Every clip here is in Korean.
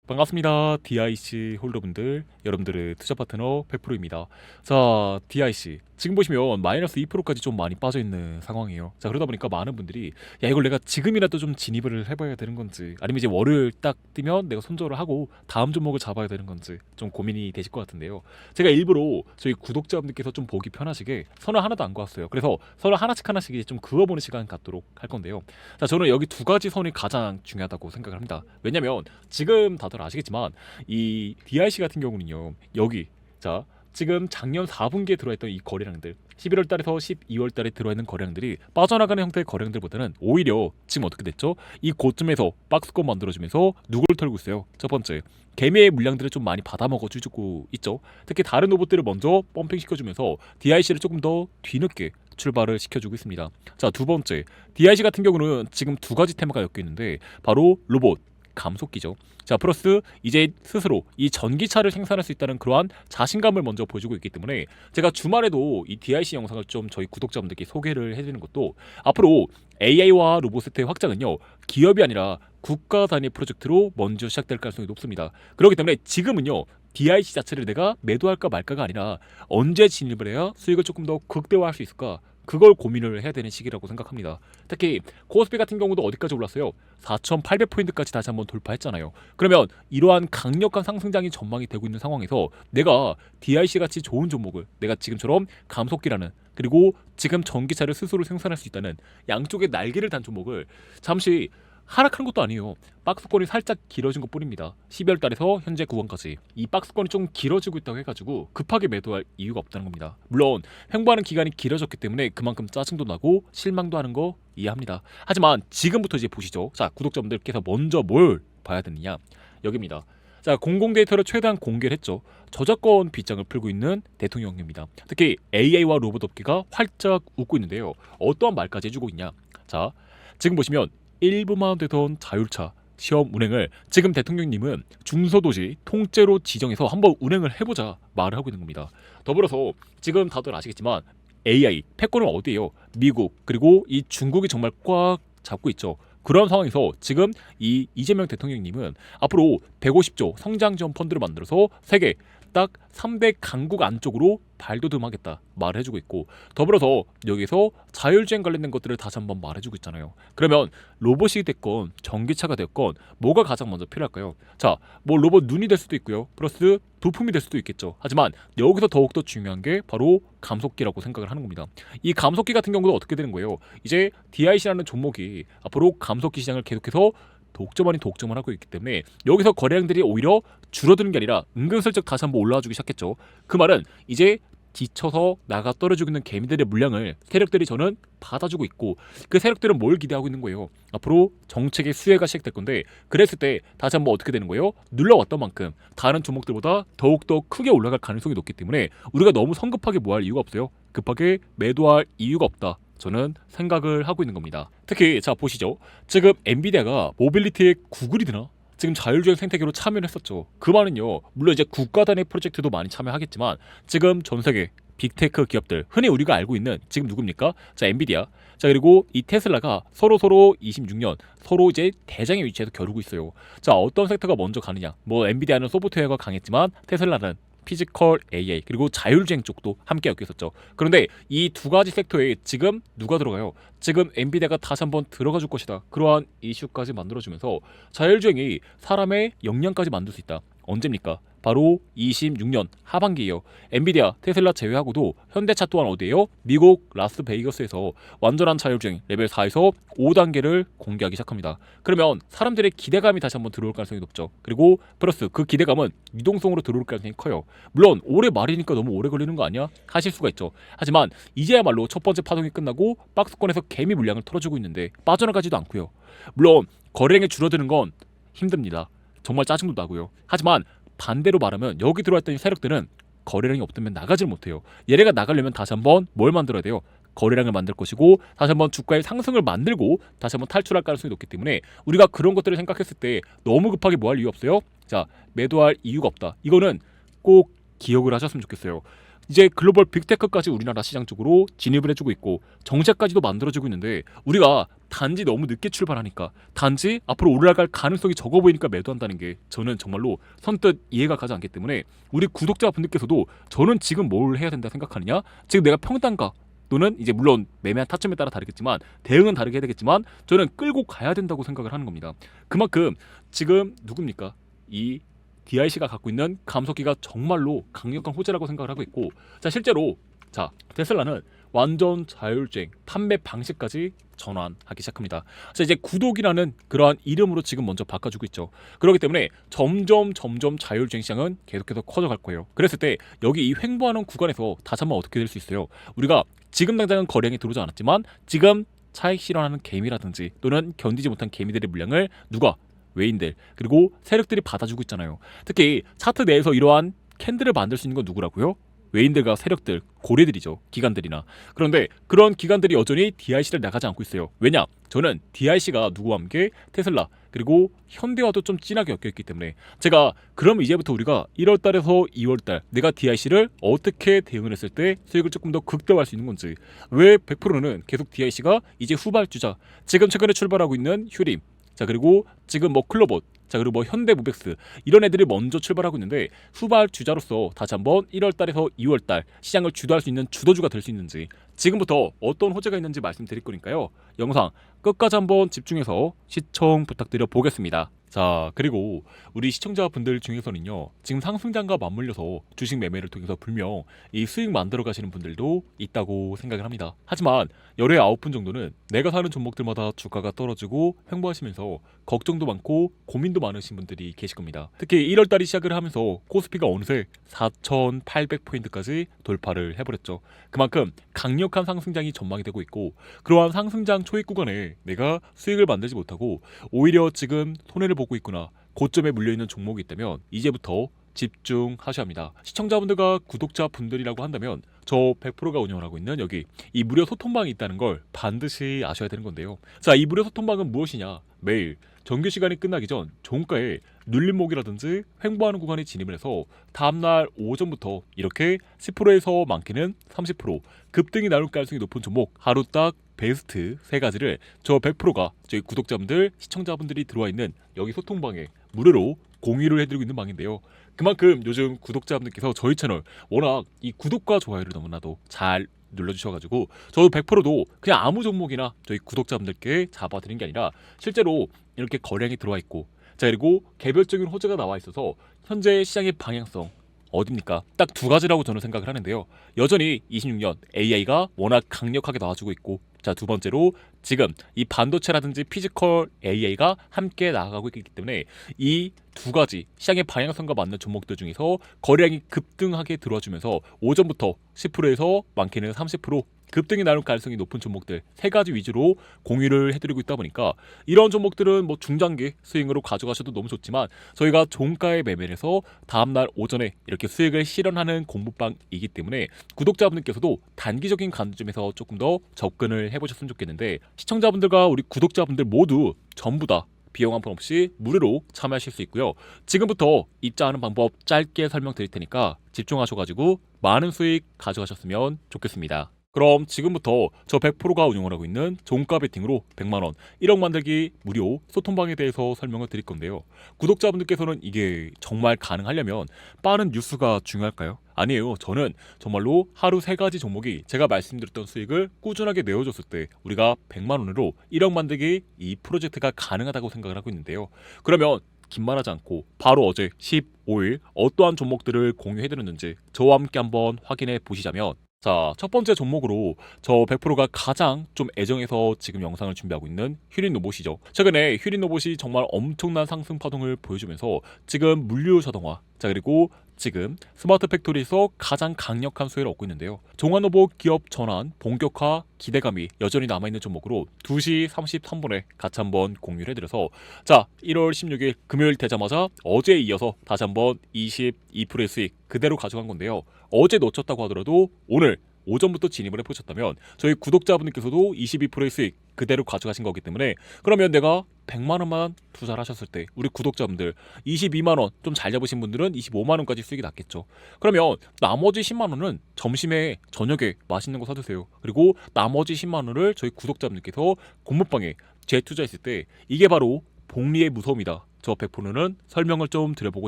반갑습니다. DIC 홀더분들, 여러분들의 투자 파트너 100%입니다. 자, DIC 지금 보시면 마이너스 2%까지 좀 많이 빠져 있는 상황이에요. 자, 그러다 보니까 많은 분들이 야, 이걸 내가 지금이라도 좀 진입을 해봐야 되는 건지, 아니면 이제 월을 딱 뜨면 내가 손절을 하고 다음 종목을 잡아야 되는 건지 좀 고민이 되실 것 같은데요. 제가 일부러 저희 구독자분들께서 좀 보기 편하시게 선을 하나도 안 그었어요. 그래서 선을 하나씩 이제 좀 그어보는 시간 갖도록 할 건데요. 자, 저는 여기 두 가지 선이 가장 중요하다고 생각을 합니다. 왜냐면 지금 다들 아시겠지만 이 DIC 같은 경우는요, 여기 자 지금 작년 4분기에 들어있던 이 거래량들, 11월 달에서 12월 달에 들어있는 거래량들이 빠져나가는 형태의 거래량들보다는 오히려 지금 어떻게 됐죠? 이 고점에서 박스권 만들어주면서 누굴 털고 있어요? 첫 번째, 개미의 물량들을 좀 많이 받아먹어 주고 있죠. 특히 다른 로봇들을 먼저 펌핑 시켜주면서 DIC를 조금 더 뒤늦게 출발을 시켜주고 있습니다. 자, 두 번째, DIC 같은 경우는 지금 두 가지 테마가 엮여 있는데 바로 로봇, 감속기죠. 자, 플러스 이제 스스로 이 전기차를 생산할 수 있다는 그러한 자신감을 먼저 보여주고 있기 때문에 제가 주말에도 이 DIC 영상을 좀 저희 구독자분들께 소개를 해드리는 것도, 앞으로 AI와 로봇의 확장은요, 기업이 아니라 국가 단위 프로젝트로 먼저 시작될 가능성이 높습니다. 그렇기 때문에 지금은요, DIC 자체를 내가 매도할까 말까가 아니라 언제 진입을 해야 수익을 조금 더 극대화할 수 있을까, 그걸 고민을 해야 되는 시기라고 생각합니다. 특히 코스피 같은 경우도 어디까지 올랐어요? 4,800포인트까지 다시 한번 돌파했잖아요. 그러면 이러한 강력한 상승장이 전망이 되고 있는 상황에서 내가 DIC 같이 좋은 종목을, 내가 지금처럼 감속기라는, 그리고 지금 전기차를 스스로 생산할 수 있다는 양쪽의 날개를 단 종목을 잠시 하락한 것도 아니에요. 박스권이 살짝 길어진 것뿐입니다. 12월 달에서 현재 구간까지 이 박스권이 좀 길어지고 있다고 해가지고 급하게 매도할 이유가 없다는 겁니다. 물론 횡보하는 기간이 길어졌기 때문에 그만큼 짜증도 나고 실망도 하는 거 이해합니다. 하지만 지금부터 이제 보시죠. 자, 구독자분들께서 먼저 뭘 봐야 되느냐, 여기입니다. 자, 공공 데이터를 최대한 공개를 했죠. 저작권 빗장을 풀고 있는 대통령입니다. 특히 AI와 로봇 업계가 활짝 웃고 있는데요. 어떠한 말까지 해주고 있냐. 자, 지금 보시면 1부만 되던 자율차 시험 운행을 지금 대통령님은 중소도시 통째로 지정해서 한번 운행을 해보자 말을 하고 있는 겁니다. 더불어서 지금 다들 아시겠지만 AI 패권은 어디예요? 미국, 그리고 이 중국이 정말 꽉 잡고 있죠. 그런 상황에서 지금 이 이재명 대통령님은 앞으로 150조 성장 지원 펀드를 만들어서 세계 딱 3대 강국 안쪽으로 발돋움하겠다 말을 해주고 있고, 더불어서 여기서 자율주행 관련된 것들을 다시 한번 말해주고 있잖아요. 그러면 로봇이 됐건 전기차가 됐건 뭐가 가장 먼저 필요할까요? 자, 뭐 로봇 눈이 될 수도 있고요, 플러스 부품이 될 수도 있겠죠. 하지만 여기서 더욱더 중요한 게 바로 감속기라고 생각을 하는 겁니다. 이 감속기 같은 경우도 어떻게 되는 거예요? 이제 DIC라는 종목이 앞으로 감속기 시장을 계속해서 독점 아닌 독점을 하고 있기 때문에 여기서 거래량들이 오히려 줄어드는 게 아니라 은근슬쩍 다시 한번 올라와주기 시작했죠. 그 말은 이제 지쳐서 나가 떨어지고 있는 개미들의 물량을 세력들이 저는 받아주고 있고, 그 세력들은 뭘 기대하고 있는 거예요? 앞으로 정책의 수혜가 시작될 건데, 그랬을 때 다시 한번 어떻게 되는 거예요? 눌러왔던 만큼 다른 종목들보다 더욱더 크게 올라갈 가능성이 높기 때문에 우리가 너무 성급하게 뭐할 이유가 없어요. 급하게 매도할 이유가 없다, 저는 생각을 하고 있는 겁니다. 특히 자, 보시죠. 지금 엔비디아가 모빌리티의 구글이 되나? 지금 자율주행 생태계로 참여를 했었죠. 그 말은요, 물론 이제 국가 단위 프로젝트도 많이 참여하겠지만 지금 전 세계 빅테크 기업들, 흔히 우리가 알고 있는 지금 누굽니까? 자, 엔비디아. 자, 그리고 이 테슬라가 서로 26년 서로 이제 대장의 위치에서 겨루고 있어요. 자, 어떤 섹터가 먼저 가느냐? 뭐 엔비디아는 소프트웨어가 강했지만 테슬라는 피지컬 AI, 그리고 자율주행 쪽도 함께 엮여 있었죠. 그런데 이 두 가지 섹터에 지금 누가 들어가요? 지금 엔비디아가 다시 한번 들어가 줄 것이다, 그러한 이슈까지 만들어주면서 자율주행이 사람의 역량까지 만들 수 있다. 언제입니까? 바로 26년 하반기예요. 엔비디아, 테슬라 제외하고도 현대차 또한 어디예요? 미국 라스베이거스에서 완전한 자율주행 레벨 4에서 5단계를 공개하기 시작합니다. 그러면 사람들의 기대감이 다시 한번 들어올 가능성이 높죠. 그리고 플러스 그 기대감은 유동성으로 들어올 가능성이 커요. 물론 올해 말이니까 너무 오래 걸리는 거 아니야? 하실 수가 있죠. 하지만 이제야말로 첫 번째 파동이 끝나고 박스권에서 개미 물량을 털어주고 있는데 빠져나가지도 않고요. 물론 거래량이 줄어드는 건 힘듭니다. 정말 짜증도 나고요. 하지만 반대로 말하면 여기 들어왔던 세력들은 거래량이 없다면 나가질 못해요. 얘네가 나가려면 다시 한번 뭘 만들어야 돼요? 거래량을 만들 것이고, 다시 한번 주가의 상승을 만들고 다시 한번 탈출할 가능성이 높기 때문에 우리가 그런 것들을 생각했을 때 너무 급하게 뭐 할 이유 없어요? 자, 매도할 이유가 없다. 이거는 꼭 기억을 하셨으면 좋겠어요. 이제 글로벌 빅테크까지 우리나라 시장 쪽으로 진입을 해주고 있고 정책까지도 만들어지고 있는데 우리가 단지 너무 늦게 출발하니까 단지 앞으로 올라갈 가능성이 적어 보이니까 매도한다는 게 저는 정말로 선뜻 이해가 가지 않기 때문에 우리 구독자분들께서도 저는 지금 뭘 해야 된다 생각하느냐, 지금 내가 평단가 또는 이제 물론 매매한 타점에 따라 다르겠지만 대응은 다르게 해야 되겠지만 저는 끌고 가야 된다고 생각을 하는 겁니다. 그만큼 지금 누굽니까? 이 DIC가 갖고 있는 감속기가 정말로 강력한 호재라고 생각을 하고 있고, 자 실제로 자 테슬라는 완전 자율주행 판매 방식까지 전환하기 시작합니다. 자 이제 구독이라는 그러한 이름으로 지금 먼저 바꿔주고 있죠. 그렇기 때문에 점점 자율주행 시장은 계속해서 커져갈 거예요. 그랬을 때 여기 이 횡보하는 구간에서 다시 한번 어떻게 될 수 있어요? 우리가 지금 당장은 거래량이 들어오지 않았지만 지금 차익 실현하는 개미라든지 또는 견디지 못한 개미들의 물량을 누가 외인들 그리고 세력들이 받아주고 있잖아요. 특히 차트 내에서 이러한 캔들을 만들 수 있는 건 누구라고요? 외인들과 세력들, 고래들이죠. 기관들이나. 그런데 그런 기관들이 여전히 DIC를 나가지 않고 있어요. 왜냐? 저는 DIC가 누구와 함께 테슬라 그리고 현대와도 좀 진하게 엮여있기 때문에 제가 그럼 이제부터 우리가 1월달에서 2월달 내가 DIC를 어떻게 대응을 했을 때 수익을 조금 더 극대화할 수 있는 건지, 왜 100%는 계속 DIC가 이제 후발주자, 지금 최근에 출발하고 있는 휴림, 자 그리고 지금 뭐 클로봇, 자 그리고 뭐 현대모백스 이런 애들이 먼저 출발하고 있는데 후발 주자로서 다시 한번 1월달에서 2월달 시장을 주도할 수 있는 주도주가 될 수 있는지 지금부터 어떤 호재가 있는지 말씀드릴 거니까요. 영상 끝까지 한번 집중해서 시청 부탁드려 보겠습니다. 자 그리고 우리 시청자분들 중에서는요 지금 상승장과 맞물려서 주식 매매를 통해서 분명 이 수익 만들어 가시는 분들도 있다고 생각을 합니다. 하지만 열의 9분 정도는 내가 사는 종목들마다 주가가 떨어지고 횡보하시면서 걱정도 많고 고민도 많으신 분들이 계실 겁니다. 특히 1월달이 시작을 하면서 코스피가 어느새 4,800포인트까지 돌파를 해버렸죠. 그만큼 강력한 상승장이 전망이 되고 있고, 그러한 상승장 초입 구간에 내가 수익을 만들지 못하고 오히려 지금 손해를 보고 있구나, 고점에 물려있는 종목이 있다면 이제부터 집중하셔야 합니다. 시청자분들과 구독자분들이라고 한다면 저 100%가 운영을 하고 있는 여기 이 무료 소통방이 있다는 걸 반드시 아셔야 되는 건데요. 자, 이 무료 소통방은 무엇이냐? 매일 정규 시간이 끝나기 전 종가에 눌림목이라든지 횡보하는 구간에 진입을 해서 다음날 오전부터 이렇게 10%에서 많게는 30% 급등이 나올 가능성이 높은 종목 하루 딱 베스트 3가지를 저 100%가 저희 구독자분들, 시청자분들이 들어와 있는 여기 소통방에 무료로 공유를 해드리고 있는 방인데요. 그만큼 요즘 구독자분들께서 저희 채널 워낙 이 구독과 좋아요를 너무나도 잘 눌러주셔가지고 저도 100%도 그냥 아무 종목이나 저희 구독자분들께 잡아드린 게 아니라 실제로 이렇게 거래량이 들어와 있고, 자 그리고 개별적인 호재가 나와 있어서 현재 시장의 방향성 어딥니까? 딱 2가지라고 저는 생각을 하는데요. 여전히 26년 AI가 워낙 강력하게 나와주고 있고, 자 두 번째로 지금 이 반도체라든지 피지컬 AI가 함께 나아가고 있기 때문에 이 2가지 시장의 방향성과 맞는 종목들 중에서 거래량이 급등하게 들어와주면서 오전부터 10%에서 많게는 30% 급등이 나올 가능성이 높은 종목들 3가지 위주로 공유를 해드리고 있다 보니까 이런 종목들은 뭐 중장기 수익으로 가져가셔도 너무 좋지만 저희가 종가에 매매를 해서 다음날 오전에 이렇게 수익을 실현하는 공부방이기 때문에 구독자분들께서도 단기적인 관점에서 조금 더 접근을 해보셨으면 좋겠는데, 시청자분들과 우리 구독자분들 모두 전부 다 비용 한 푼 없이 무료로 참여하실 수 있고요. 지금부터 입장하는 방법 짧게 설명드릴 테니까 집중하셔가지고 많은 수익 가져가셨으면 좋겠습니다. 그럼 지금부터 저 100%가 운영을 하고 있는 종가 베팅으로 100만원 1억 만들기 무료 소통방에 대해서 설명을 드릴 건데요. 구독자분들께서는 이게 정말 가능하려면 빠른 뉴스가 중요할까요? 아니에요. 저는 정말로 하루 3가지 종목이 제가 말씀드렸던 수익을 꾸준하게 내어줬을 때 우리가 100만원으로 1억 만들기 이 프로젝트가 가능하다고 생각을 하고 있는데요. 그러면 긴말하지 않고 바로 어제 15일 어떠한 종목들을 공유해드렸는지 저와 함께 한번 확인해 보시자면, 자, 첫 번째 종목으로 저 100%가 가장 좀 애정해서 지금 영상을 준비하고 있는 휴린 로봇이죠. 최근에 휴린 로봇이 정말 엄청난 상승 파동을 보여주면서 지금 물류 자동화, 자 그리고 지금 스마트 팩토리에서 가장 강력한 수혜를 얻고 있는데요. 종합로봇 기업 전환 본격화 기대감이 여전히 남아있는 종목으로 2시 33분에 같이 한번 공유를 해드려서, 자 1월 16일 금요일 되자마자 어제에 이어서 다시 한번 22%의 수익 그대로 가져간 건데요. 어제 놓쳤다고 하더라도 오늘 오전부터 진입을 해보셨다면 저희 구독자분들께서도 22%의 수익 그대로 가져가신 거기 때문에 그러면 내가 100만 원만 투자를 하셨을 때 우리 구독자분들 22만 원 좀 잘 잡으신 분들은 25만 원까지 수익이 났겠죠. 그러면 나머지 10만 원은 점심에 저녁에 맛있는 거 사드세요. 그리고 나머지 10만 원을 저희 구독자분들께서 공모방에 재투자했을 때 이게 바로 복리의 무서움이다. 저 100%는 설명을 좀 드려보고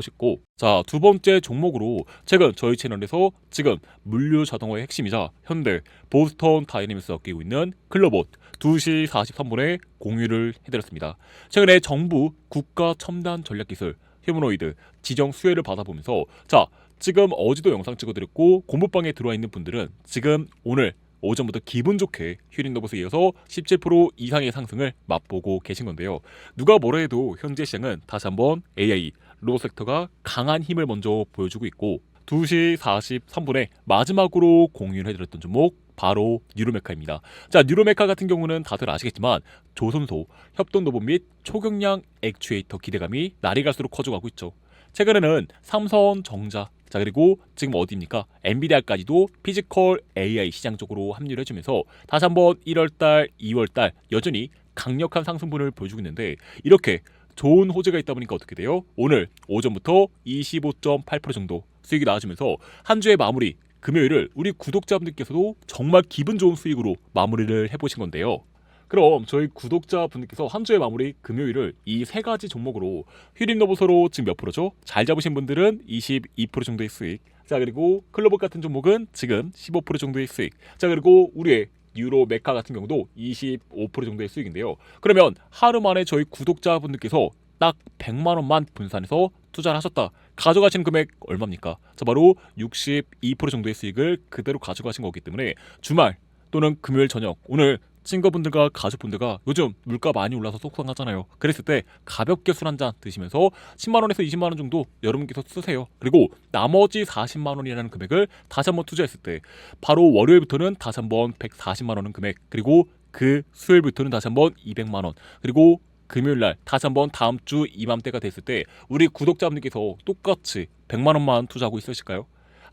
싶고, 자, 두 번째 종목으로 최근 저희 채널에서 지금 물류 자동화의 핵심이자 현대 보스턴 다이내믹스가 끼고 있는 클로봇 2시 43분에 공유를 해드렸습니다. 최근에 정부 국가 첨단 전략기술 휴머노이드 지정 수혜를 받아보면서, 자, 지금 어제도 영상 찍어드렸고 공부방에 들어와 있는 분들은 지금 오늘 오전부터 기분 좋게 휴린노봇에 이어서 17% 이상의 상승을 맛보고 계신 건데요. 누가 뭐라 해도 현재 시장은 다시 한번 AI, 로봇 섹터가 강한 힘을 먼저 보여주고 있고, 2시 43분에 마지막으로 공유를 해드렸던 종목 바로 뉴로메카입니다. 자, 뉴로메카 같은 경우는 다들 아시겠지만 조선소, 협동로봇 및 초경량 액추에이터 기대감이 날이 갈수록 커져가고 있죠. 최근에는 삼성전자, 자, 그리고 지금 어디입니까? 엔비디아까지도 피지컬 AI 시장 쪽으로 합류를 해주면서 다시 한번 1월달, 2월달 여전히 강력한 상승분을 보여주고 있는데, 이렇게 좋은 호재가 있다 보니까 어떻게 돼요? 오늘 오전부터 25.8% 정도 수익이 나와주면서 한 주의 마무리 금요일을 우리 구독자분들께서도 정말 기분 좋은 수익으로 마무리를 해보신 건데요. 그럼 저희 구독자분들께서 한 주의 마무리 금요일을 이 세 가지 종목으로 휴림노보서로 지금 몇 프로죠? 잘 잡으신 분들은 22% 정도의 수익, 자, 그리고 클로봇 같은 종목은 지금 15% 정도의 수익, 자, 그리고 우리의 유로 메카 같은 경우도 25% 정도의 수익인데요. 그러면 하루 만에 저희 구독자분들께서 딱 100만 원만 분산해서 투자를 하셨다. 가져가시는 금액 얼마입니까? 자, 바로 62% 정도의 수익을 그대로 가져가신 거기 때문에 주말 또는 금요일 저녁, 오늘 친구분들과 가족분들과 요즘 물가 많이 올라서 속상하잖아요. 그랬을 때 가볍게 술 한잔 드시면서 10만 원에서 20만 원 정도 여러분께서 쓰세요. 그리고 나머지 40만 원이라는 금액을 다시 한번 투자했을 때 바로 월요일부터는 다시 한번 140만 원은 금액, 그리고 그 수요일부터는 다시 한번 200만 원, 그리고 금요일날 다시 한번 다음 주 이맘때가 됐을 때 우리 구독자분들께서 똑같이 100만 원만 투자하고 있으실까요?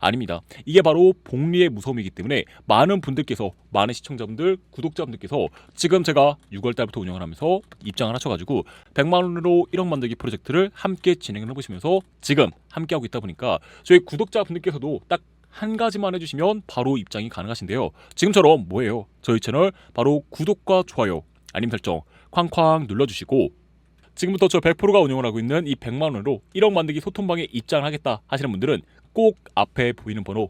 아닙니다. 이게 바로 복리의 무서움이기 때문에 많은 분들께서, 많은 시청자분들, 구독자분들께서 지금 제가 6월달부터 운영을 하면서 입장을 하셔가지고 100만 원으로 1억 만들기 프로젝트를 함께 진행을 해보시면서 지금 함께하고 있다 보니까 저희 구독자분들께서도 딱 한 가지만 해주시면 바로 입장이 가능하신데요. 지금처럼 뭐예요? 저희 채널 바로 구독과 좋아요, 알림 설정 쾅쾅 눌러주시고, 지금부터 저 100%가 운영을 하고 있는 이 100만 원으로 1억 만들기 소통방에 입장을 하겠다 하시는 분들은 꼭 앞에 보이는 번호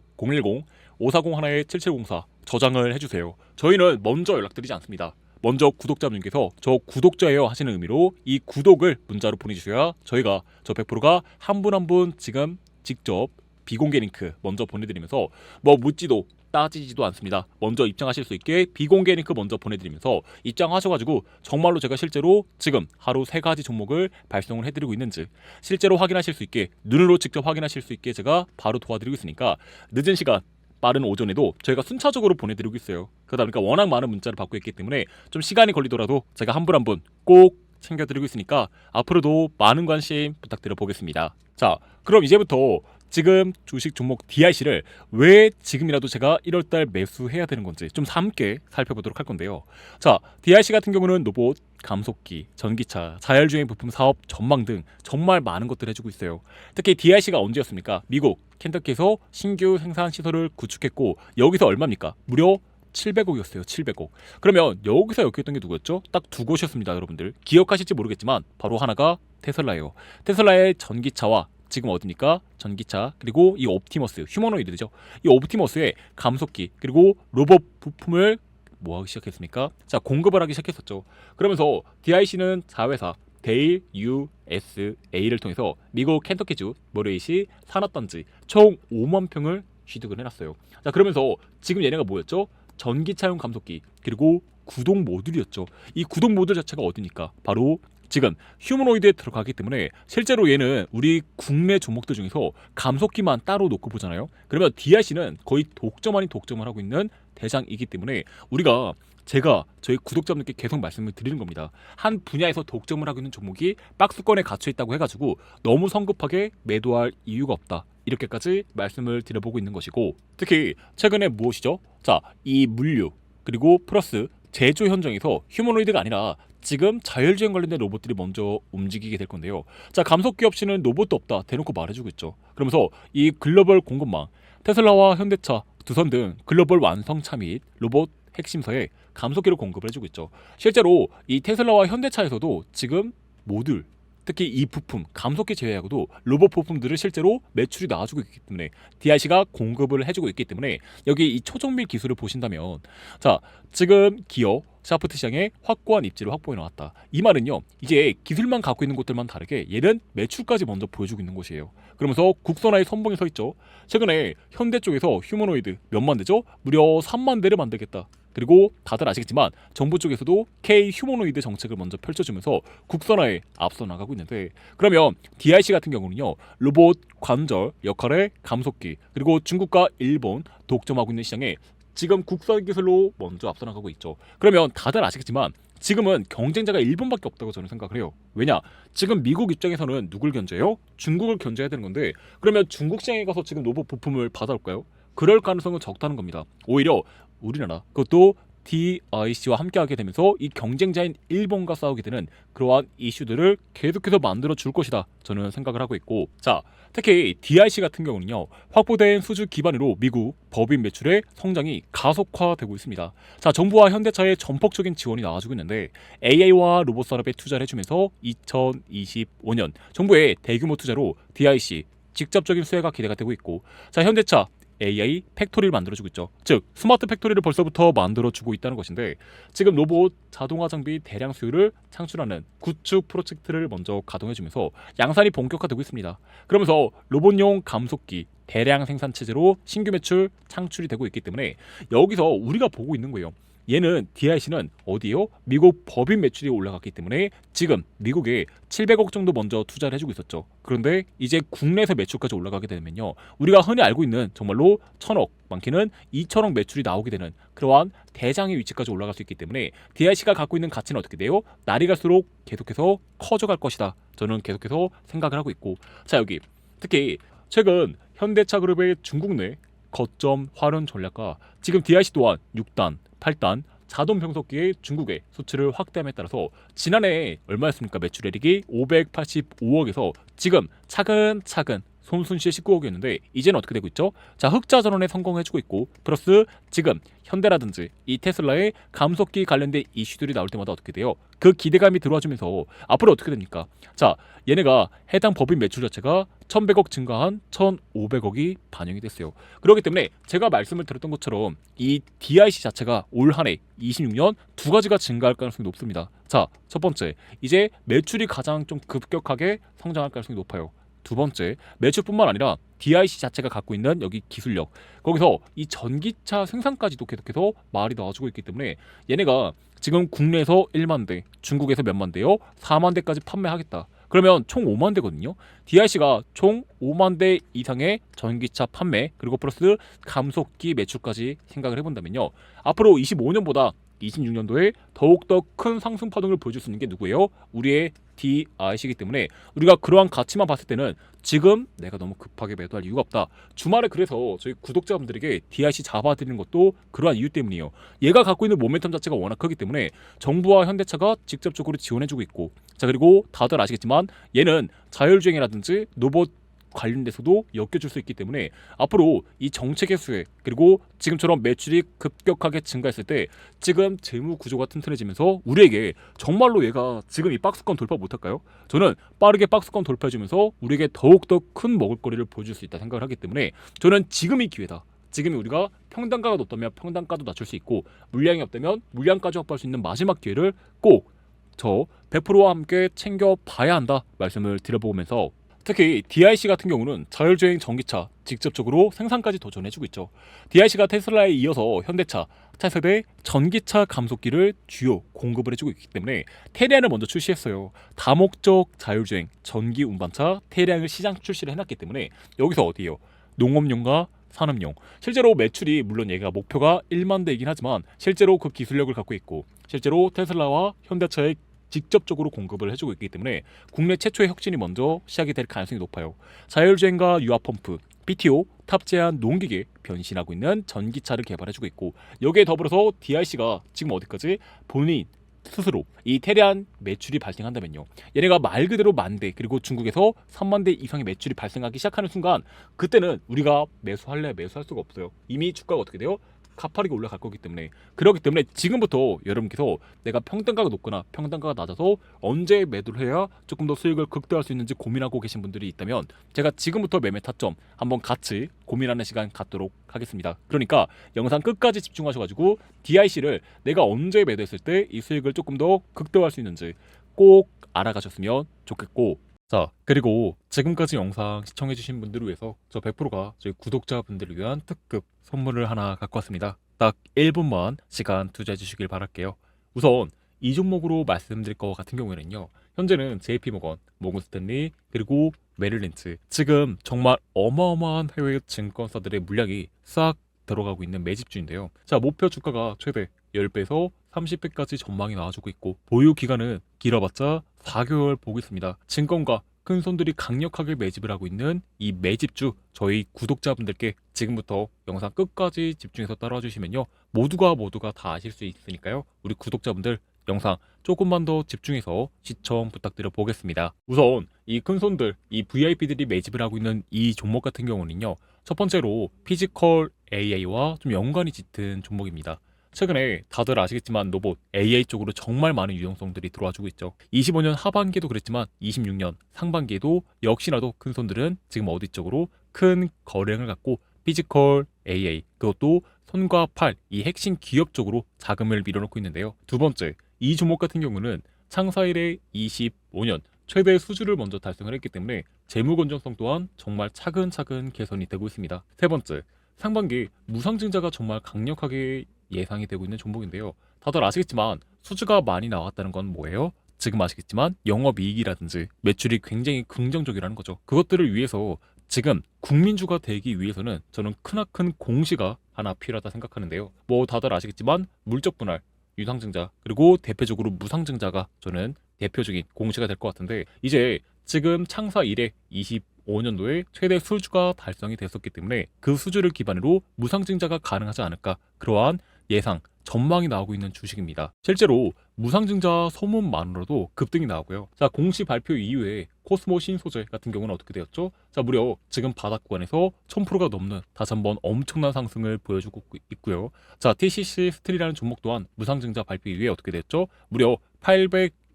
010-5401-7704 저장을 해주세요. 저희는 먼저 연락드리지 않습니다. 먼저 구독자분께서 저 구독자예요 하시는 의미로 이 구독을 문자로 보내주셔야 저희가 저 100%가 한 분 한 분 지금 직접 비공개 링크 먼저 보내드리면서 뭐 묻지도 따지지도 않습니다. 먼저 입장하실 수 있게 비공개 링크 먼저 보내드리면서 입장하셔가지고 정말로 제가 실제로 지금 하루 3가지 종목을 발송을 해드리고 있는지 실제로 확인하실 수 있게, 눈으로 직접 확인하실 수 있게 제가 바로 도와드리고 있으니까 늦은 시간, 빠른 오전에도 저희가 순차적으로 보내드리고 있어요. 그러다 보니까 워낙 많은 문자를 받고 있기 때문에 좀 시간이 걸리더라도 제가 한 분 한 분 꼭 챙겨드리고 있으니까 앞으로도 많은 관심 부탁드려 보겠습니다. 자, 그럼 이제부터 지금 주식 종목 DIC를 왜 지금이라도 제가 1월달 매수해야 되는 건지 좀 함께 살펴보도록 할 건데요. 자, DIC 같은 경우는 로봇, 감속기, 전기차, 자율주행 부품 사업 전망 등 정말 많은 것들을 해주고 있어요. 특히 DIC가 언제였습니까? 미국 켄터키에서 신규 생산 시설을 구축했고 여기서 얼마입니까? 무려 700억이었어요. 700억. 그러면 여기서 엮였던 게 누구였죠? 딱 두 곳이었습니다. 여러분들 기억하실지 모르겠지만 바로 하나가 테슬라예요. 테슬라의 전기차와 지금 어디입니까? 전기차, 그리고 이 옵티머스, 휴머노이드죠. 이 옵티머스의 감속기 그리고 로봇 부품을 뭐 하기 시작했습니까? 자, 공급을 하기 시작했었죠. 그러면서 DIC는 자회사 데일 USA를 통해서 미국 켄터키주 머레이시 산업단지 총 5만 평을 취득을 해놨어요. 자, 그러면서 지금 얘네가 뭐였죠? 전기차용 감속기 그리고 구동 모듈이었죠. 이 구동 모듈 자체가 어디니까? 바로 지금 휴머노이드에 들어가기 때문에 실제로 얘는 우리 국내 종목들 중에서 감속기만 따로 놓고 보잖아요. 그러면 DIC는 거의 독점 아닌 독점을 하고 있는 대장이기 때문에 우리가, 제가 저희 구독자분들께 계속 말씀을 드리는 겁니다. 한 분야에서 독점을 하고 있는 종목이 박스권에 갇혀 있다고 해가지고 너무 성급하게 매도할 이유가 없다. 이렇게까지 말씀을 드려보고 있는 것이고, 특히 최근에 무엇이죠? 자, 이 물류 그리고 플러스 제조 현장에서 휴머노이드가 아니라 지금 자율주행 관련된 로봇들이 먼저 움직이게 될 건데요. 자, 감속기 없이는 로봇도 없다 대놓고 말해주고 있죠. 그러면서 이 글로벌 공급망, 테슬라와 현대차, 두선 등 글로벌 완성차 및 로봇 핵심사에 감속기를 공급을 해주고 있죠. 실제로 이 테슬라와 현대차에서도 지금 모듈, 특히 이 부품, 감속기 제외하고도 로봇 부품들을 실제로 매출이 나와주고 있기 때문에 DIC가 공급을 해주고 있기 때문에 여기 이 초정밀 기술을 보신다면, 자, 지금 기어, 샤프트 시장에 확고한 입지를 확보해 나왔다. 이 말은요, 이제 기술만 갖고 있는 곳들만 다르게 얘는 매출까지 먼저 보여주고 있는 것이에요. 그러면서 국선화의 선봉에 서 있죠. 최근에 현대 쪽에서 휴머노이드 몇만 대죠? 무려 3만 대를 만들겠다. 그리고 다들 아시겠지만 정부 쪽에서도 K 휴머노이드 정책을 먼저 펼쳐주면서 국선화에 앞서 나가고 있는데, 그러면 DIC 같은 경우는요, 로봇 관절 역할의 감속기, 그리고 중국과 일본 독점하고 있는 시장에 지금 국산 기술로 먼저 앞서 나가고 있죠. 그러면 다들 아시겠지만 지금은 경쟁자가 일본밖에 없다고 저는 생각을 해요. 왜냐? 지금 미국 입장에서는 누굴 견제해요? 중국을 견제해야 되는 건데, 그러면 중국 시장에 가서 지금 로봇 부품을 받아올까요? 그럴 가능성은 적다는 겁니다. 오히려 우리나라, 그것도 DIC와 함께하게 되면서 이 경쟁자인 일본과 싸우게 되는 그러한 이슈들을 계속해서 만들어 줄 것이다 저는 생각을 하고 있고, 자, 특히 DIC 같은 경우는요, 확보된 수주 기반으로 미국 법인 매출의 성장이 가속화되고 있습니다. 자, 정부와 현대차의 전폭적인 지원이 나와주고 있는데, AI와 로봇 산업에 투자를 해주면서 2025년 정부의 대규모 투자로 DIC 직접적인 수혜가 기대가 되고 있고, 자, 현대차 AI 팩토리를 만들어주고 있죠. 즉 스마트 팩토리를 벌써부터 만들어주고 있다는 것인데, 지금 로봇 자동화 장비 대량 수요를 창출하는 구축 프로젝트를 먼저 가동해주면서 양산이 본격화되고 있습니다. 그러면서 로봇용 감속기 대량 생산 체제로 신규 매출 창출이 되고 있기 때문에 여기서 우리가 보고 있는 거예요. 얘는 DIC는 어디요? 미국 법인 매출이 올라갔기 때문에 지금 미국에 700억 정도 먼저 투자를 해주고 있었죠. 그런데 이제 국내에서 매출까지 올라가게 되면요, 우리가 흔히 알고 있는 정말로 1000억, 많게는 2000억 매출이 나오게 되는 그러한 대장의 위치까지 올라갈 수 있기 때문에 DIC가 갖고 있는 가치는 어떻게 돼요? 날이 갈수록 계속해서 커져갈 것이다 저는 계속해서 생각을 하고 있고, 자, 여기 특히 최근 현대차 그룹의 중국 내 거점 활용 전략과 지금 DIC 또한 6단 8단 자동 변속기의 중국의 수출을 확대함에 따라서 지난해 얼마였습니까? 매출액이 585억에서 지금 차근차근 손순시에 19억이었는데 이제는 어떻게 되고 있죠? 자, 흑자 전환에 성공해주고 있고, 플러스 지금 현대라든지 이 테슬라의 감속기 관련된 이슈들이 나올 때마다 어떻게 돼요? 그 기대감이 들어와주면서 앞으로 어떻게 됩니까? 자, 얘네가 해당 법인 매출 자체가 1100억 증가한 1500억이 반영이 됐어요. 그렇기 때문에 제가 말씀을 드렸던 것처럼 이 DIC 자체가 올 한해 26년 두 가지가 증가할 가능성이 높습니다. 자, 첫 번째, 이제 매출이 가장 좀 급격하게 성장할 가능성이 높아요. 두 번째, 매출뿐만 아니라 DIC 자체가 갖고 있는 여기 기술력, 거기서 이 전기차 생산까지도 계속해서 말이 나와주고 있기 때문에 얘네가 지금 국내에서 1만 대, 중국에서 몇만 대요? 4만 대까지 판매하겠다. 그러면 총 5만 대거든요. DIC가 총 5만 대 이상의 전기차 판매, 그리고 플러스 감속기 매출까지 생각을 해본다면요, 앞으로 25년보다 26년도에 더욱더 큰 상승 파동을 보여줄 수 있는 게 누구예요? 우리의 DIC이기 때문에 우리가 그러한 가치만 봤을 때는 지금 내가 너무 급하게 매도할 이유가 없다. 주말에 그래서 저희 구독자분들에게 DIC 잡아드리는 것도 그러한 이유 때문이에요. 얘가 갖고 있는 모멘텀 자체가 워낙 크기 때문에 정부와 현대차가 직접적으로 지원해주고 있고, 자, 그리고 다들 아시겠지만 얘는 자율주행이라든지 로봇 관련돼서도 엮여줄 수 있기 때문에 앞으로 이 정책의 수혜, 그리고 지금처럼 매출이 급격하게 증가했을 때 지금 재무 구조가 튼튼해지면서 우리에게 정말로 얘가 지금 이 박스권 돌파 못할까요? 저는 빠르게 박스권 돌파해주면서 우리에게 더욱더 큰 먹을거리를 보여줄 수 있다 생각을 하기 때문에 저는 지금이 기회다. 지금이 우리가 평단가가 높다면 평단가도 낮출 수 있고, 물량이 없다면 물량까지 확보할 수 있는 마지막 기회를 꼭 저 100%와 함께 챙겨봐야 한다 말씀을 드려보면서, 특히 DIC 같은 경우는 자율주행 전기차 직접적으로 생산까지 도전해주고 있죠. DIC가 테슬라에 이어서 현대차, 차세대 전기차 감속기를 주요 공급을 해주고 있기 때문에 테리안을 먼저 출시했어요. 다목적 자율주행 전기 운반차 테리안을 시장 출시를 해놨기 때문에 여기서 어디예요? 농업용과 산업용. 실제로 매출이 물론 얘가 목표가 1만 대이긴 하지만 실제로 그 기술력을 갖고 있고, 실제로 테슬라와 현대차의 직접적으로 공급을 해주고 있기 때문에 국내 최초의 혁신이 먼저 시작이 될 가능성이 높아요. 자율주행과 유압 펌프, PTO 탑재한 농기계 변신하고 있는 전기차를 개발해주고 있고 여기에 더불어서 DIC가 지금 어디까지 본인 스스로 이 테리안 매출이 발생한다면요. 얘네가 말 그대로 만대 그리고 중국에서 3만 대 이상의 매출이 발생하기 시작하는 순간 그때는 우리가 매수할래 매수할 수가 없어요. 이미 주가가 어떻게 돼요? 가파르게 올라갈 거기 때문에 그렇기 때문에 지금부터 여러분께서 내가 평단가가 높거나 평단가가 낮아서 언제 매도를 해야 조금 더 수익을 극대화할 수 있는지 고민하고 계신 분들이 있다면 제가 지금부터 매매 타점 한번 같이 고민하는 시간 갖도록 하겠습니다. 그러니까 영상 끝까지 집중하셔가지고 DIC를 내가 언제 매도했을 때 이 수익을 조금 더 극대화할 수 있는지 꼭 알아가셨으면 좋겠고 자 그리고 지금까지 영상 시청해주신 분들을 위해서 저 100%가 저희 구독자분들을 위한 특급 선물을 하나 갖고 왔습니다. 딱 1분만 시간 투자해 주시길 바랄게요. 우선 이 종목으로 말씀드릴 것 같은 경우에는요. 현재는 JP모건, 모건스탠리 그리고 메릴린치 지금 정말 어마어마한 해외 증권사들의 물량이 싹 들어가고 있는 매집주인데요. 자 목표 주가가 최대 10배에서 30배까지 전망이 나와주고 있고 보유 기간은 길어봤자 4개월 보고 있습니다. 증권가 큰 손들이 강력하게 매집을 하고 있는 이 매집주 저희 구독자분들께 지금부터 영상 끝까지 집중해서 따라와 주시면요. 모두가 다 아실 수 있으니까요. 우리 구독자분들 영상 조금만 더 집중해서 시청 부탁드려 보겠습니다. 우선 이 큰 손들, 이 VIP들이 매집을 하고 있는 이 종목 같은 경우는요. 첫 번째로 피지컬 AI와 좀 연관이 짙은 종목입니다. 최근에 다들 아시겠지만 로봇 AI 쪽으로 정말 많은 유용성들이 들어와주고 있죠. 25년 하반기에도 그랬지만 26년 상반기에도 역시나도 큰 손들은 지금 어디 쪽으로 큰 거래량을 갖고 피지컬 AI 그것도 손과 팔 이 핵심 기업 쪽으로 자금을 밀어넣고 있는데요. 두 번째 이 종목 같은 경우는 창사 이래 25년 최대 수주를 먼저 달성을 했기 때문에 재무 건전성 또한 정말 차근차근 개선이 되고 있습니다. 세 번째 상반기 무상증자가 정말 강력하게 예상이 되고 있는 종목인데요. 다들 아시겠지만 수주가 많이 나왔다는 건 뭐예요? 지금 아시겠지만 영업이익이라든지 매출이 굉장히 긍정적이라는 거죠. 그것들을 위해서 지금 국민주가 되기 위해서는 저는 크나큰 공시가 하나 필요하다 생각하는데요. 뭐 다들 아시겠지만 물적 분할, 유상증자 그리고 대표적으로 무상증자가 저는 대표적인 공시가 될 것 같은데 이제 지금 창사 이래 25년도에 최대 수주가 달성이 됐었기 때문에 그 수주를 기반으로 무상증자가 가능하지 않을까 그러한 예상, 전망이 나오고 있는 주식입니다. 실제로 무상증자 소문만으로도 급등이 나오고요. 자, 공시 발표 이후에 코스모 신소재 같은 경우는 어떻게 되었죠? 자, 무려 지금 바닥 구간에서 1000%가 넘는 다시 한번 엄청난 상승을 보여주고 있고요. 자, TCC 스틸이라는 종목 또한 무상증자 발표 이후에 어떻게 됐죠? 무려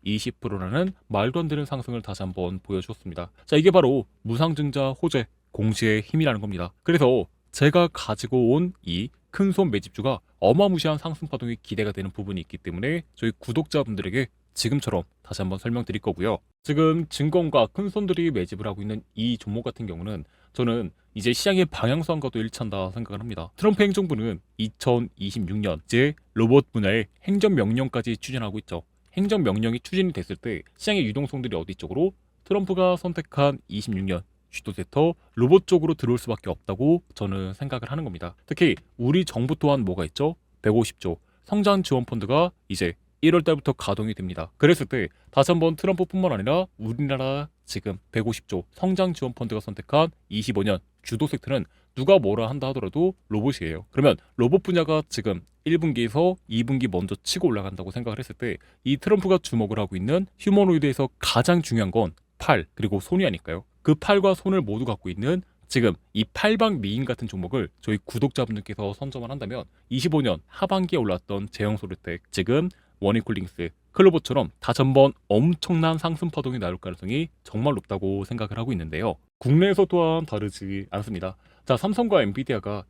820%라는 말도 안 되는 상승을 다시 한번 보여주었습니다. 자, 이게 바로 무상증자 호재 공시의 힘이라는 겁니다. 그래서 제가 가지고 온 이 큰손 매집주가 어마무시한 상승 파동이 기대가 되는 부분이 있기 때문에 저희 구독자분들에게 지금처럼 다시 한번 설명드릴 거고요. 지금 증권과 큰손들이 매집을 하고 있는 이 종목 같은 경우는 저는 이제 시장의 방향성과도 일치한다 생각을 합니다. 트럼프 행정부는 2026년 이제 로봇 분야의 행정명령까지 추진하고 있죠. 행정명령이 추진이 됐을 때 시장의 유동성들이 어디 쪽으로 트럼프가 선택한 26년 슈도세터 로봇 쪽으로 들어올 수밖에 없다고 저는 생각을 하는 겁니다. 특히 우리 정부 또한 뭐가 있죠? 150조 성장 지원 펀드가 이제 1월 달부터 가동이 됩니다. 그랬을 때 다시 한번 트럼프뿐만 아니라 우리나라 지금 150조 성장 지원 펀드가 선택한 25년 주도 섹터는 누가 뭐라 한다 하더라도 로봇이에요. 그러면 로봇 분야가 지금 1분기에서 2분기 먼저 치고 올라간다고 생각을 했을 때 이 트럼프가 주목을 하고 있는 휴머노이드에서 가장 중요한 건 팔 그리고 손이 아닐까요? 그 팔과 손을 모두 갖고 있는 지금 이 팔방 미인 같은 종목을 저희 구독자분들께서 선점을 한다면 25년 하반기에 올랐던 제형소르텍 지금 워닝콜링스 클로버처럼 다시 한번 엄청난 상승 파동이 나올 가능성이 정말 높다고 생각을 하고 있는데요. 국내에서 또한 다르지 않습니다. 자, 삼성과 엔비디아가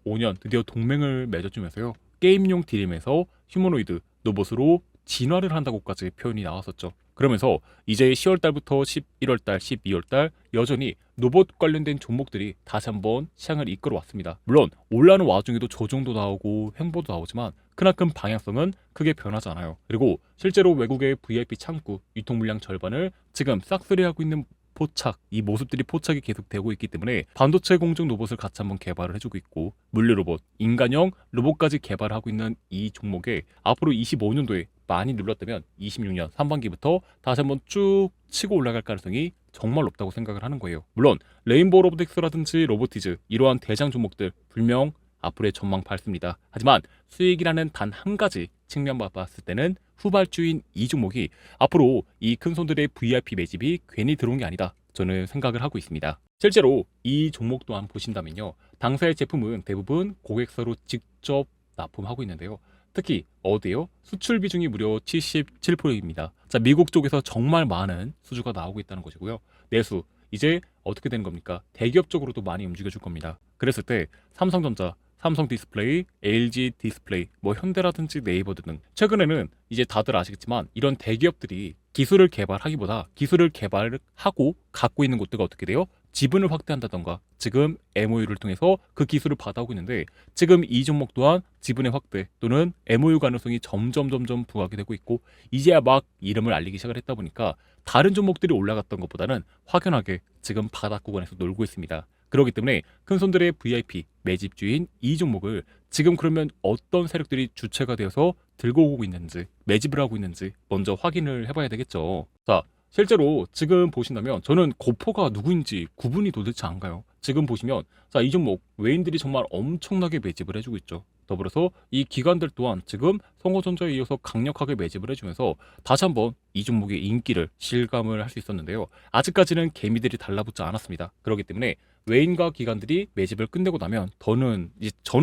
25년 드디어 동맹을 맺어주면서요. 게임용 디램에서 휴머노이드 로봇으로 진화를 한다고까지 표현이 나왔었죠. 그러면서 이제 10월 달부터 11월 달, 12월 달 여전히 로봇 관련된 종목들이 다시 한번 시장을 이끌어 왔습니다. 물론 올라는 와중에도 조정도 나오고 횡보도 나오지만 크나큰 방향성은 크게 변하지 않아요. 그리고 실제로 외국의 VIP 창구 유통 물량 절반을 지금 싹쓸이하고 있는 포착, 이 모습들이 포착이 계속되고 있기 때문에 반도체 공정 로봇을 같이 한번 개발을 해주고 있고 물류 로봇, 인간형 로봇까지 개발하고 있는 이 종목에 앞으로 25년도에 많이 눌렀다면 26년 상반기부터 다시 한번 쭉 치고 올라갈 가능성이 정말 높다고 생각을 하는 거예요. 물론 레인보우 로보틱스라든지 로보티즈 이러한 대장 종목들 분명 앞으로의 전망 밝습니다. 하지만 수익이라는 단 한 가지 측면만 봤을 때는 후발주인 이 종목이 앞으로 이 큰 손들의 VIP 매집이 괜히 들어온 게 아니다. 저는 생각을 하고 있습니다. 실제로 이 종목 또한 보신다면요. 당사의 제품은 대부분 고객사로 직접 납품하고 있는데요. 특히 어디요? 수출 비중이 무려 77%입니다. 자, 미국 쪽에서 정말 많은 수주가 나오고 있다는 것이고요. 내수 이제 어떻게 되는 겁니까? 대기업 쪽으로도 많이 움직여줄 겁니다. 그랬을 때 삼성전자, 삼성 디스플레이, LG 디스플레이, 뭐 현대라든지 네이버 등 최근에는 이제 다들 아시겠지만 이런 대기업들이 기술을 개발하기보다 기술을 개발하고 갖고 있는 곳들가 어떻게 돼요? 지분을 확대한다던가 지금 MOU를 통해서 그 기술을 받아오고 있는데 지금 이 종목 또한 지분의 확대 또는 MOU 가능성이 점점 부각이 되고 있고 이제야 막 이름을 알리기 시작을 했다 보니까 다른 종목들이 올라갔던 것보다는 확연하게 지금 바닥 구간에서 놀고 있습니다. 그렇기 때문에 큰손들의 VIP 매집주인 이 종목을 지금 그러면 어떤 세력들이 주체가 되어서 들고 오고 있는지 매집을 하고 있는지 먼저 확인을 해봐야 되겠죠. 자, 실제로 지금 보신다면 저는 고포가 누구인지 구분이 도대체 안 가요. 지금 보시면 자, 이 종목 외인들이 정말 엄청나게 매집을 해주고 있죠. 더불어서 이 기관들 또한 지금 성호전자에 이어서 강력하게 매집을 해주면서 다시 한번 이 종목의 인기를 실감을 할 수 있었는데요. 아직까지는 개미들이 달라붙지 않았습니다. 그렇기 때문에 외인과 기관들이 매집을 끝내고 나면 저는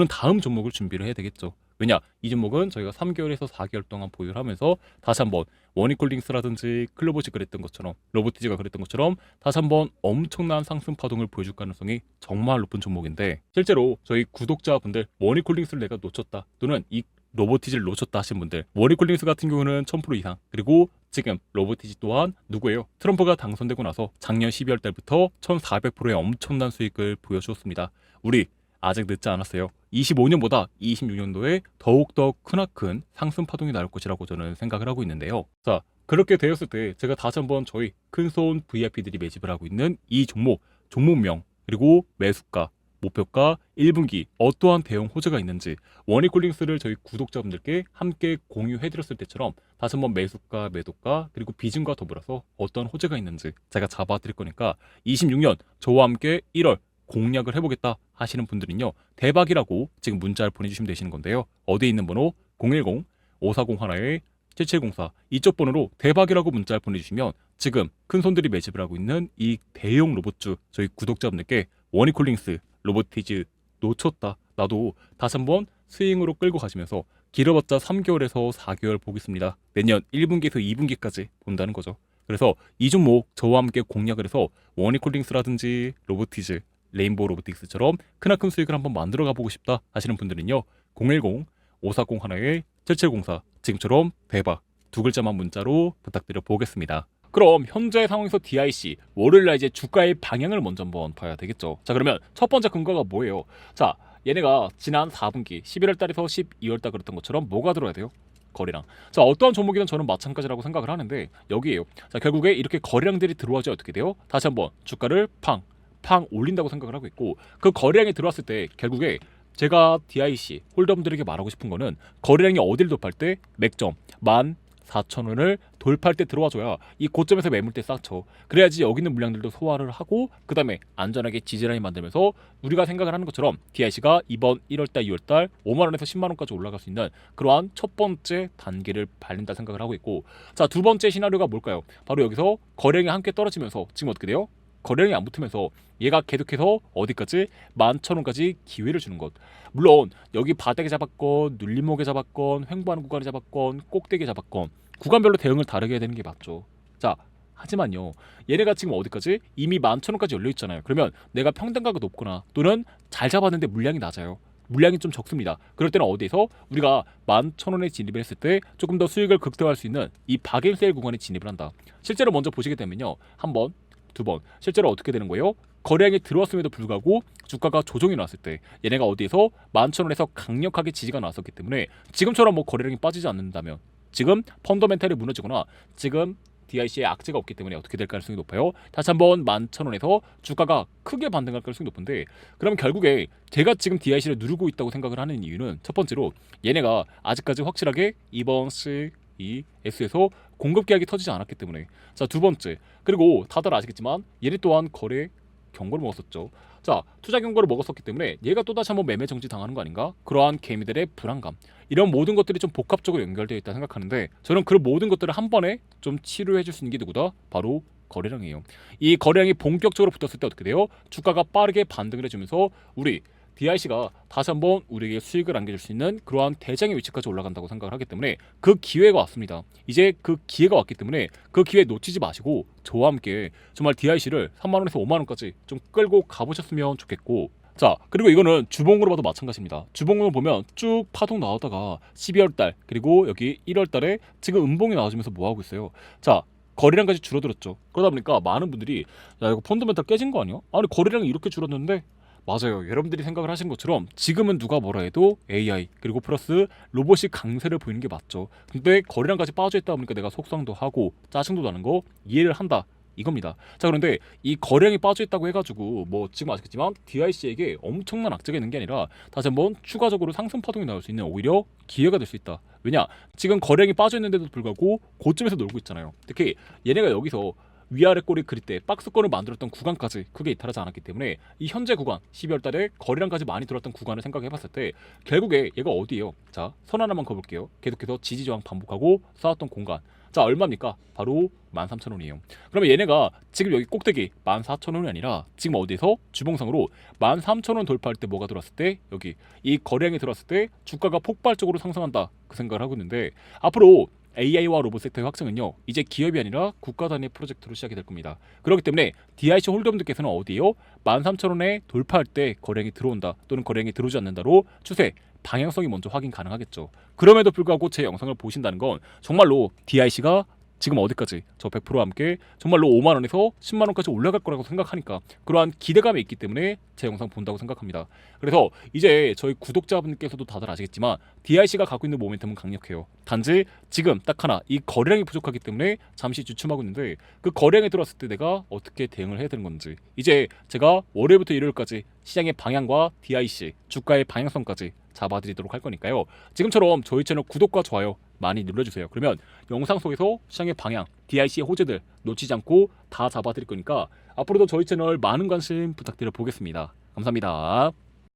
다음 종목을 준비를 해야 되겠죠. 왜냐? 이 종목은 저희가 3개월에서 4개월 동안 보유를 하면서 다시 한번 원익홀딩스라든지 클로버시 그랬던 것처럼 로보티즈가 그랬던 것처럼 다시 한번 엄청난 상승 파동을 보여줄 가능성이 정말 높은 종목인데 실제로 저희 구독자분들 원익홀딩스를 내가 놓쳤다 또는 이 로보티즈를 놓쳤다 하신 분들 원익홀딩스 같은 경우는 1000% 이상 그리고 지금 로보티즈 또한 누구예요? 트럼프가 당선되고 나서 작년 12월 달부터 1400%의 엄청난 수익을 보여주었습니다. 우리 아직 늦지 않았어요. 25년보다 26년도에 더욱더 크나큰 상승 파동이 나올 것이라고 저는 생각을 하고 있는데요. 자, 그렇게 되었을 때 제가 다시 한번 저희 큰손 VIP들이 매집을 하고 있는 이 종목명 그리고 매수가 목표가 1분기 어떠한 대응 호재가 있는지 원익홀딩스를 저희 구독자분들께 함께 공유해드렸을 때처럼 다시 한번 매수가, 매도가 그리고 비중과 더불어서 어떤 호재가 있는지 제가 잡아드릴 거니까 26년 저와 함께 1월 공략을 해보겠다 하시는 분들은요 대박이라고 지금 문자를 보내주시면 되시는 건데요. 어디에 있는 번호 010-5401-7704 이쪽 번호로 대박이라고 문자를 보내주시면 지금 큰손들이 매집을 하고 있는 이 대형 로봇주 저희 구독자분들께 원익홀딩스 로보티즈 놓쳤다. 나도 다시 한번 스윙으로 끌고 가시면서 길어봤자 3개월에서 4개월 보겠습니다. 내년 1분기에서 2분기까지 본다는 거죠. 그래서 이 종목 저와 함께 공략을 해서 원익홀딩스라든지 로보티즈, 레인보우 로보틱스처럼 크나큰 수익을 한번 만들어 가보고 싶다 하시는 분들은요 010-5401-7704 지금처럼 대박 두 글자만 문자로 부탁드려 보겠습니다. 그럼 현재 상황에서 DIC 월요일날 이제 주가의 방향을 먼저 한번 봐야 되겠죠. 자, 그러면 첫 번째 근거가 뭐예요? 자, 얘네가 지난 4분기 11월 달에서 12월 달 그랬던 것처럼 뭐가 들어야 돼요? 거래량. 자, 어떠한 종목이든 저는 마찬가지라고 생각을 하는데 여기에요. 자, 결국에 이렇게 거래량들이 들어와서 어떻게 돼요? 다시 한번 주가를 팡 올린다고 생각을 하고 있고 그 거래량이 들어왔을 때 결국에 제가 DIC 홀더분들에게 말하고 싶은 거는 거래량이 어디를 돌파할 때 맥점 14,000원을 돌파할 때 들어와줘야 이 고점에서 매물대 싹 쳐. 그래야지 여기 있는 물량들도 소화를 하고 그 다음에 안전하게 지지라인 만들면서 우리가 생각을 하는 것처럼 DIC가 이번 1월달 2월달 5만원에서 10만원까지 올라갈 수 있는 그러한 첫 번째 단계를 밟는다 생각을 하고 있고 자, 두 번째 시나리오가 뭘까요? 바로 여기서 거래량이 함께 떨어지면서 지금 어떻게 돼요? 거래량이 안 붙으면서 얘가 계속해서 어디까지 11,000원까지 기회를 주는 것. 물론 여기 바닥에 잡았건 눌림목에 잡았건 횡보하는 구간에 잡았건 꼭대기에 잡았건 구간별로 대응을 다르게 해야 되는 게 맞죠. 자, 하지만요 얘네가 지금 어디까지 이미 11,000원까지 열려 있잖아요. 그러면 내가 평단가가 높거나 또는 잘 잡았는데 물량이 낮아요. 물량이 좀 적습니다. 그럴 때는 어디에서 우리가 11,000원에 진입을 했을 때 조금 더 수익을 극대화할 수 있는 이 바겐세일 구간에 진입을 한다. 실제로 먼저 보시게 되면요 한번 두 번 실제로 어떻게 되는 거예요? 거래량이 들어왔음에도 불구하고 주가가 조정이 나왔을 때 얘네가 어디에서 11,000원에서 강력하게 지지가 나왔었기 때문에 지금처럼 뭐 거래량이 빠지지 않는다면 지금 펀더멘탈이 무너지거나 지금 DIC에 악재가 없기 때문에 어떻게 될 가능성이 높아요? 다시 한번 11,000원에서 주가가 크게 반등할 가능성이 높은데 그럼 결국에 제가 지금 DIC를 누르고 있다고 생각을 하는 이유는 첫 번째로 얘네가 아직까지 확실하게 이번 시 이 S에서 공급 계약이 터지지 않았기 때문에. 자, 두 번째, 그리고 다들 아시겠지만 얘네 또한 거래 경고를 먹었었죠. 자, 투자 경고를 먹었었기 때문에 얘가 또다시 한번 매매 정지 당하는 거 아닌가? 그러한 개미들의 불안감, 이런 모든 것들이 좀 복합적으로 연결되어 있다 생각하는데, 저는 그 모든 것들을 한 번에 좀 치료해 줄 수 있는 게 누구다? 바로 거래량이에요. 이 거래량이 본격적으로 붙었을 때 어떻게 돼요? 주가가 빠르게 반등을 해주면서 우리 DIC가 다시 한번 우리에게 수익을 안겨줄 수 있는 그러한 대장의 위치까지 올라간다고 생각을 하기 때문에 그 기회가 왔습니다. 이제 그 기회가 왔기 때문에 그 기회 놓치지 마시고 저와 함께 정말 DIC를 3만원에서 5만원까지 좀 끌고 가보셨으면 좋겠고, 자, 그리고 이거는 주봉으로 봐도 마찬가지입니다. 주봉으로 보면 쭉 파동 나오다가 12월달 그리고 여기 1월달에 지금 음봉이 나와주면서 뭐하고 있어요? 자, 거래량까지 줄어들었죠. 그러다 보니까 많은 분들이 야, 이거 펀더멘탈 깨진 거 아니야? 아니, 거래량이 이렇게 줄었는데. 맞아요. 여러분들이 생각을 하신 것처럼 지금은 누가 뭐라 해도 AI 그리고 플러스 로봇이 강세를 보이는 게 맞죠. 근데 거래량까지 빠져있다 보니까 내가 속상도 하고 짜증도 나는 거 이해를 한다, 이겁니다. 자, 그런데 이 거래량이 빠져있다고 해가지고 뭐 지금 아시겠지만 DIC에게 엄청난 악재가 있는 게 아니라 다시 한번 추가적으로 상승 파동이 나올 수 있는 오히려 기회가 될 수 있다. 왜냐? 지금 거래량이 빠져있는데도 불구하고 고점에서 놀고 있잖아요. 특히 얘네가 여기서 위아래 꼬리 그릴 때 박스권을 만들었던 구간까지 크게 이탈하지 않았기 때문에 이 현재 구간 12월 달에 거래량까지 많이 들어왔던 구간을 생각해 봤을 때 결국에 얘가 어디예요? 자, 선 하나만 그어볼게요. 계속해서 지지 저항 반복하고 쌓았던 공간. 자, 얼마입니까? 바로 13,000원이에요. 그러면 얘네가 지금 여기 꼭대기 14,000원이 아니라 지금 어디서 주봉상으로 13,000원 돌파할 때 뭐가 들어왔을 때 여기 이 거래량이 들어왔을 때 주가가 폭발적으로 상승한다, 그 생각을 하고 있는데, 앞으로 AI와 로봇 섹터의 확장은요, 이제 기업이 아니라 국가 단위 프로젝트로 시작이 될 겁니다. 그렇기 때문에 DIC 홀더분들께서는 어디에요? 13,000원에 돌파할 때 거래량이 들어온다 또는 거래량이 들어오지 않는다로 추세 방향성이 먼저 확인 가능하겠죠. 그럼에도 불구하고 제 영상을 보신다는 건 정말로 DIC가 지금 어디까지 저 100%와 함께 정말로 5만원에서 10만원까지 올라갈 거라고 생각하니까 그러한 기대감이 있기 때문에 제 영상 본다고 생각합니다. 그래서 이제 저희 구독자분께서도 다들 아시겠지만 DIC가 갖고 있는 모멘텀은 강력해요. 단지 지금 딱 하나 이 거래량이 부족하기 때문에 잠시 주춤하고 있는데, 그 거래량이 들어왔을 때 내가 어떻게 대응을 해야 되는 건지 이제 제가 월요일부터 일요일까지 시장의 방향과 DIC 주가의 방향성까지 잡아드리도록 할 거니까요. 지금처럼 저희 채널 구독과 좋아요 많이 눌러주세요. 그러면 영상 속에서 시장의 방향, DIC의 호재들 놓치지 않고 다 잡아드릴 거니까 앞으로도 저희 채널 많은 관심 부탁드려 보겠습니다. 감사합니다.